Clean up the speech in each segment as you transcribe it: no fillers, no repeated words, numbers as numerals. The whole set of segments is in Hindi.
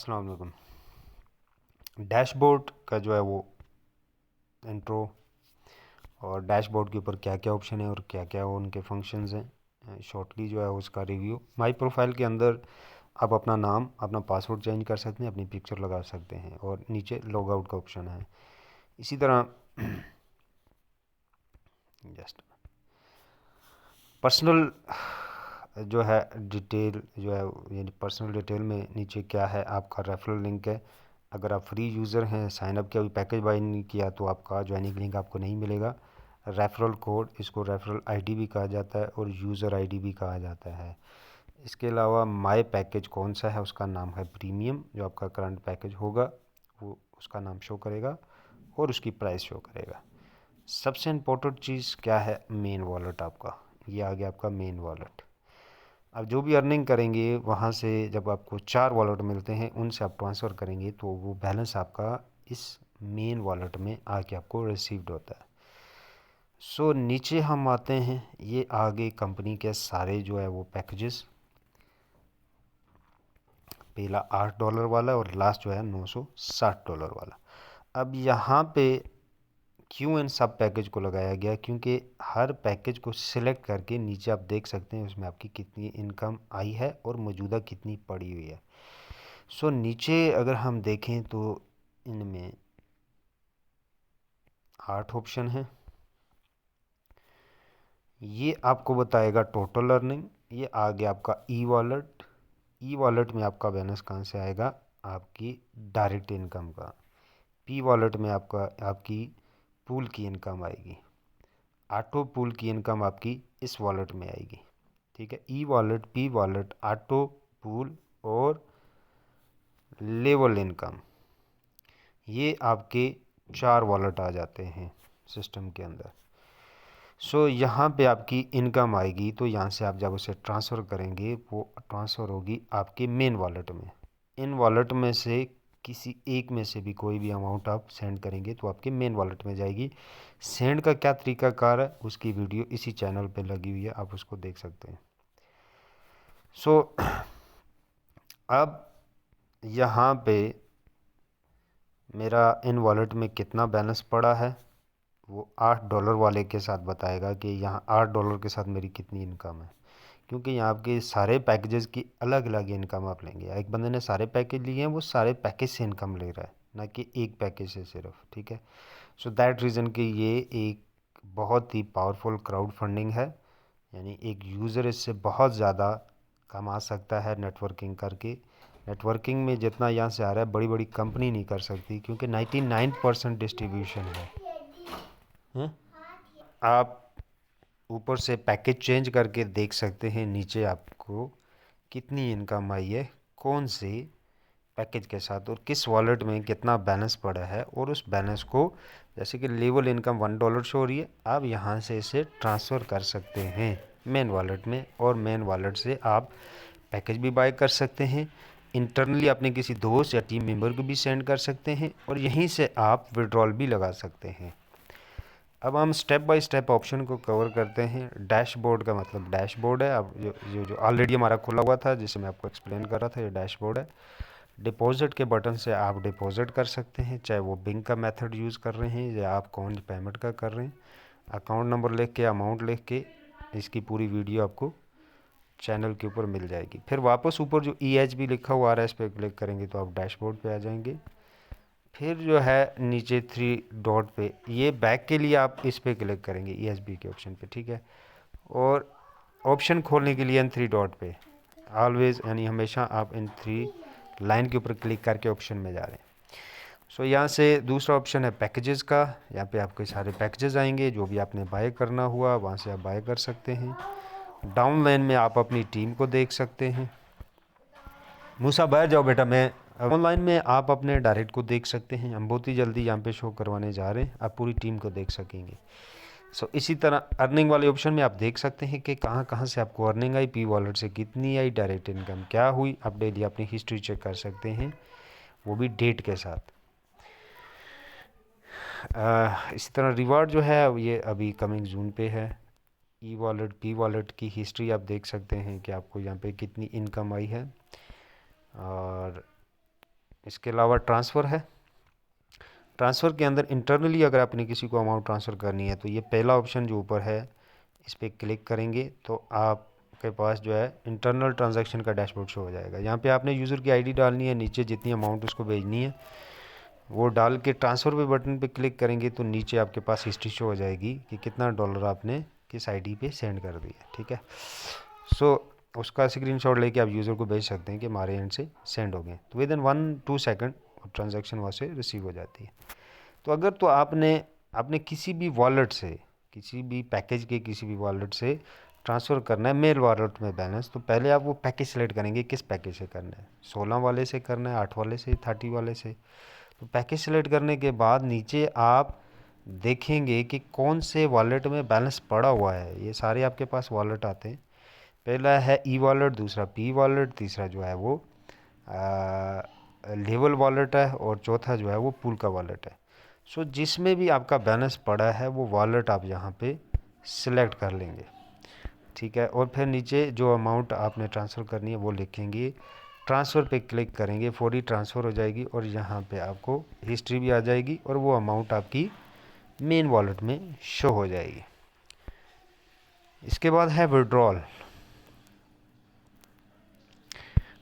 अस्सलाम वालेकुम। डैशबोर्ड का जो है वो इंट्रो और डैशबोर्ड के ऊपर क्या क्या ऑप्शन है और क्या क्या उनके फंक्शंस हैं, शॉर्टली जो है उसका रिव्यू। माई प्रोफाइल के अंदर आप अपना नाम, अपना पासवर्ड चेंज कर सकते हैं, अपनी पिक्चर लगा सकते हैं और नीचे लॉग आउट का ऑप्शन है। इसी तरह जस्ट पर्सनल जो है डिटेल जो है, यानी पर्सनल डिटेल में नीचे क्या है, आपका रेफरल लिंक है। अगर आप फ्री यूज़र हैं, साइन अप किया, अभी पैकेज बाय नहीं किया, तो आपका ज्वाइनिंग लिंक आपको नहीं मिलेगा। रेफरल कोड, इसको रेफरल आईडी भी कहा जाता है और यूज़र आईडी भी कहा जाता है। इसके अलावा माय पैकेज कौन सा है, उसका नाम है प्रीमियम। जो आपका करंट पैकेज होगा वो उसका नाम शो करेगा और उसकी प्राइस शो करेगा। सबसे इम्पोर्टेंट चीज़ क्या है, मेन वॉलेट आपका। ये आ गया आपका मेन वॉलेट। अब जो भी अर्निंग करेंगे वहाँ से जब आपको 4 वॉलेट मिलते हैं, उनसे आप ट्रांसफ़र करेंगे तो वो बैलेंस आपका इस मेन वॉलेट में आके आपको रिसीव्ड होता है। सो नीचे हम आते हैं, ये आगे कंपनी के सारे जो है वो पैकेजेस। पहला $8 वाला और लास्ट जो है $960 वाला। अब यहाँ पे क्यों इन सब पैकेज को लगाया गया, क्योंकि हर पैकेज को सिलेक्ट करके नीचे आप देख सकते हैं उसमें आपकी कितनी इनकम आई है और मौजूदा कितनी पड़ी हुई है। सो नीचे अगर हम देखें तो इनमें 8 ऑप्शन हैं। ये आपको बताएगा टोटल अर्निंग। ये आ गया आपका ई वॉलेट। ई वॉलेट में आपका बैलेंस कहाँ से आएगा, आपकी डायरेक्ट इनकम का। पी वॉलेट में आपका आपकी पूल की इनकम आएगी। ऑटो पूल की इनकम आपकी इस वॉलेट में आएगी। ठीक है, e wallet, P wallet, auto pool और लेवल इनकम, ये आपके 4 वॉलेट आ जाते हैं सिस्टम के अंदर। सो यहाँ पे आपकी इनकम आएगी, तो यहाँ से आप जब उसे ट्रांसफ़र करेंगे वो ट्रांसफ़र होगी आपके मेन वॉलेट में। इन वॉलेट में से किसी एक में से भी कोई भी अमाउंट आप सेंड करेंगे तो आपके मेन वॉलेट में जाएगी। सेंड का क्या तरीकाकार है, उसकी वीडियो इसी चैनल पे लगी हुई है, आप उसको देख सकते हैं। सो अब यहाँ पे मेरा इन वॉलेट में कितना बैलेंस पड़ा है वो $8 वाले के साथ बताएगा कि यहाँ $8 के साथ मेरी कितनी इनकम है। क्योंकि यहाँ आपके सारे पैकेजेस की अलग अलग इनकम आप लेंगे। एक बंदे ने सारे पैकेज लिए हैं, वो सारे पैकेज से इनकम ले रहा है, ना कि एक पैकेज से सिर्फ। ठीक है, सो दैट रीज़न कि ये एक बहुत ही पावरफुल क्राउड फंडिंग है। यानी एक यूज़र इससे बहुत ज़्यादा कमा सकता है नेटवर्किंग करके। नेटवर्किंग में जितना यहाँ से आ रहा है बड़ी बड़ी कंपनी नहीं कर सकती, क्योंकि 99% डिस्ट्रीब्यूशन है। आप ऊपर से पैकेज चेंज करके देख सकते हैं नीचे आपको कितनी इनकम आई है, कौन से पैकेज के साथ और किस वॉलेट में कितना बैलेंस पड़ा है। और उस बैलेंस को, जैसे कि लेवल इनकम $1 शो हो रही है, आप यहाँ से इसे ट्रांसफ़र कर सकते हैं मेन वॉलेट में। और मेन वॉलेट से आप पैकेज भी बाय कर सकते हैं, इंटरनली अपने किसी दोस्त या टीम मेंबर को भी सेंड कर सकते हैं और यहीं से आप विड्रॉल भी लगा सकते हैं। अब हम स्टेप बाय स्टेप ऑप्शन को कवर करते हैं। डैशबोर्ड का मतलब डैशबोर्ड है। अब जो ऑलरेडी हमारा खुला हुआ था, जिसे मैं आपको एक्सप्लेन कर रहा था, ये डैशबोर्ड है। डिपॉजिट के बटन से आप डिपॉजिट कर सकते हैं, चाहे वो बैंक का मेथड यूज़ कर रहे हैं या आप कौन पेमेंट का कर रहे हैं। अकाउंट नंबर लिख के, अमाउंट लिख के, इसकी पूरी वीडियो आपको चैनल के ऊपर मिल जाएगी। फिर वापस ऊपर जो EHB लिखा हुआ आ रहा है, इस पर क्लिक करेंगे तो आप डैशबोर्ड पे आ जाएंगे। फिर जो है नीचे 3 डॉट पे, ये बैक के लिए आप इस पे क्लिक करेंगे ESB के ऑप्शन पे। ठीक है, और ऑप्शन खोलने के लिए इन 3 डॉट पे ऑलवेज, यानी हमेशा आप इन 3 लाइन के ऊपर क्लिक करके ऑप्शन में जा रहे हैं। सो यहाँ से दूसरा ऑप्शन है पैकेजेस का। यहाँ पे आपके सारे पैकेजेस आएंगे, जो भी आपने बाय करना हुआ वहाँ से आप बाय कर सकते हैं। डाउन लाइन में आप अपनी टीम को देख सकते हैं। मूसा बाहर जाओ बेटा, मैं ऑनलाइन में आप अपने डायरेक्ट को देख सकते हैं। हम बहुत ही जल्दी यहाँ पे शो करवाने जा रहे हैं, आप पूरी टीम को देख सकेंगे। सो इसी तरह अर्निंग वाले ऑप्शन में आप देख सकते हैं कि कहाँ कहाँ से आपको अर्निंग आई, पी वॉलेट से कितनी आई, डायरेक्ट इनकम क्या हुई। आप डेली अपनी हिस्ट्री चेक कर सकते हैं, वो भी डेट के साथ। इसी तरह रिवार्ड जो है ये अभी कमिंग जून पे है। ई वॉलेट, पी वॉलेट की हिस्ट्री आप देख सकते हैं कि आपको यहाँ पे कितनी इनकम आई है। और इसके अलावा ट्रांसफ़र है। ट्रांसफ़र के अंदर इंटरनली अगर आपने किसी को अमाउंट ट्रांसफ़र करनी है तो ये पहला ऑप्शन जो ऊपर है इस पर क्लिक करेंगे तो आपके पास जो है इंटरनल ट्रांजैक्शन का डैशबोर्ड शो हो जाएगा। यहाँ पे आपने यूज़र की आईडी डालनी है, नीचे जितनी अमाउंट उसको भेजनी है वो डाल के ट्रांसफ़र पे बटन पे क्लिक करेंगे तो नीचे आपके पास हिस्ट्री शो हो जाएगी कि कितना डॉलर आपने किस आईडी पे सेंड कर दिया। ठीक है, सो उसका स्क्रीनशॉट लेके आप यूज़र को भेज सकते हैं कि हमारे एंड से सेंड हो गए, तो विद इन 1-2 सेकंड ट्रांजैक्शन वहाँ से रिसीव हो जाती है। तो अगर तो आपने किसी भी वॉलेट से, किसी भी पैकेज के किसी भी वॉलेट से ट्रांसफ़र करना है मेल वॉलेट में बैलेंस, तो पहले आप वो पैकेज सेलेक्ट करेंगे किस पैकेज से करना है, 16 वाले से करना है, 8 वाले से, 30 वाले से। तो पैकेज सेलेक्ट करने के बाद नीचे आप देखेंगे कि कौन से वॉलेट में बैलेंस पड़ा हुआ है। ये सारे आपके पास वॉलेट आते हैं, पहला है ई वॉलेट, दूसरा पी वॉलेट, तीसरा जो है वो लेवल वॉलेट है और चौथा जो है वो पूल का वॉलेट है। सो जिसमें भी आपका बैलेंस पड़ा है वो वॉलेट आप यहाँ पे सिलेक्ट कर लेंगे। ठीक है, और फिर नीचे जो अमाउंट आपने ट्रांसफ़र करनी है वो लिखेंगे, ट्रांसफ़र पे क्लिक करेंगे, फौरी ट्रांसफ़र हो जाएगी और यहाँ पे आपको हिस्ट्री भी आ जाएगी और वो अमाउंट आपकी मेन वॉलेट में शो हो जाएगी। इसके बाद है विड्रॉल।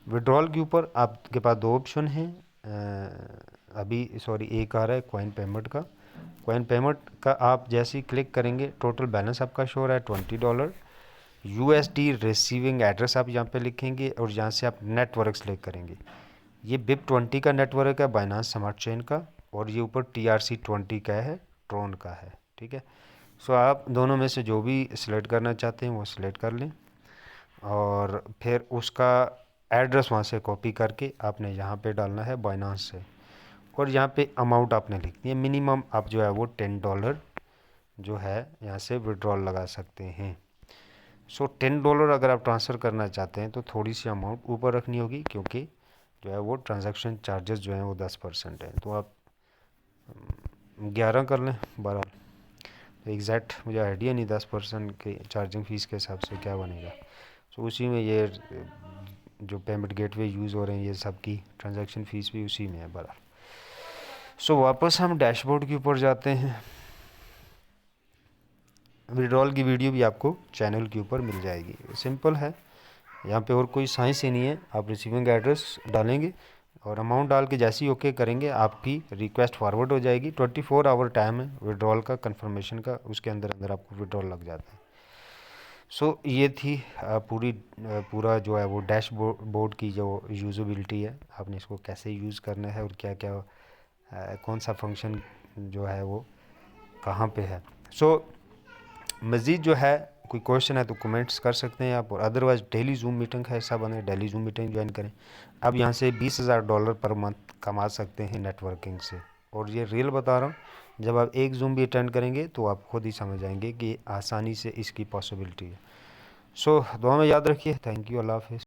विड्रॉल के ऊपर आपके पास 2 ऑप्शन हैं, अभी सॉरी एक आ रहा है कॉइन पेमेंट का। कॉइन पेमेंट का आप जैसे ही क्लिक करेंगे टोटल बैलेंस आपका शो हो रहा है $20। यूएसडी रिसीविंग एड्रेस आप यहाँ पे लिखेंगे और यहाँ से आप नेटवर्क सेलेक्ट करेंगे। ये BIP20 का नेटवर्क है, बाइनांस स्मार्ट चेन का, और ये ऊपर TRC20 का है, ट्रोन का है। ठीक है, सो आप दोनों में से जो भी सिलेक्ट करना चाहते हैं वो सिलेक्ट कर लें और फिर उसका एड्रेस वहाँ से कॉपी करके आपने यहाँ पे डालना है बाइनांस से, और यहाँ पे अमाउंट आपने लिखनी है। मिनिमम आप जो है वो $10 जो है यहाँ से विड्रॉल लगा सकते हैं। सो $10 अगर आप ट्रांसफ़र करना चाहते हैं तो थोड़ी सी अमाउंट ऊपर रखनी होगी, क्योंकि जो है वो ट्रांजैक्शन चार्जेस जो हैं वो 10% है, तो आप 11 कर लें, 12। तो एग्जैक्ट मुझे आइडिया नहीं 10% के चार्जिंग फ़ीस के हिसाब से क्या बनेगा। सो उसी में ये जो पेमेंट गेटवे यूज़ हो रहे हैं ये सब की ट्रांजैक्शन फ़ीस भी उसी में है बराबर। सो वापस हम डैशबोर्ड के ऊपर जाते हैं। विड्रॉल की वीडियो भी आपको चैनल के ऊपर मिल जाएगी, सिंपल है, यहाँ पे और कोई साइंस ही नहीं है। आप रिसीविंग एड्रेस डालेंगे और अमाउंट डाल के जैसे ही ओके करेंगे आपकी रिक्वेस्ट फॉरवर्ड हो जाएगी। 24 आवर टाइम है विड्रॉल का, कंफर्मेशन का, उसके अंदर अंदर आपको विड्रॉल लग जाता है। सो ये थी पूरा जो है वो डैशबोर्ड की जो यूज़बिलिटी है, आपने इसको कैसे यूज़ करना है और क्या क्या कौन सा फंक्शन जो है वो कहाँ पे है। सो मज़ीद जो है कोई क्वेश्चन है तो कमेंट्स कर सकते हैं आप, और अदरवाइज़ डेली जूम मीटिंग का हिस्सा बने, डेली जूम मीटिंग ज्वाइन करें। अब यहाँ से $20,000 पर मंथ कमा सकते हैं नेटवर्किंग से, और ये रियल बता रहा हूँ, जब आप एक जूम भी अटेंड करेंगे तो आप खुद ही समझ आएंगे कि आसानी से इसकी पॉसिबिलिटी है। सो दुआ में याद रखिए। थैंक यू, अल्लाह हाफिज़।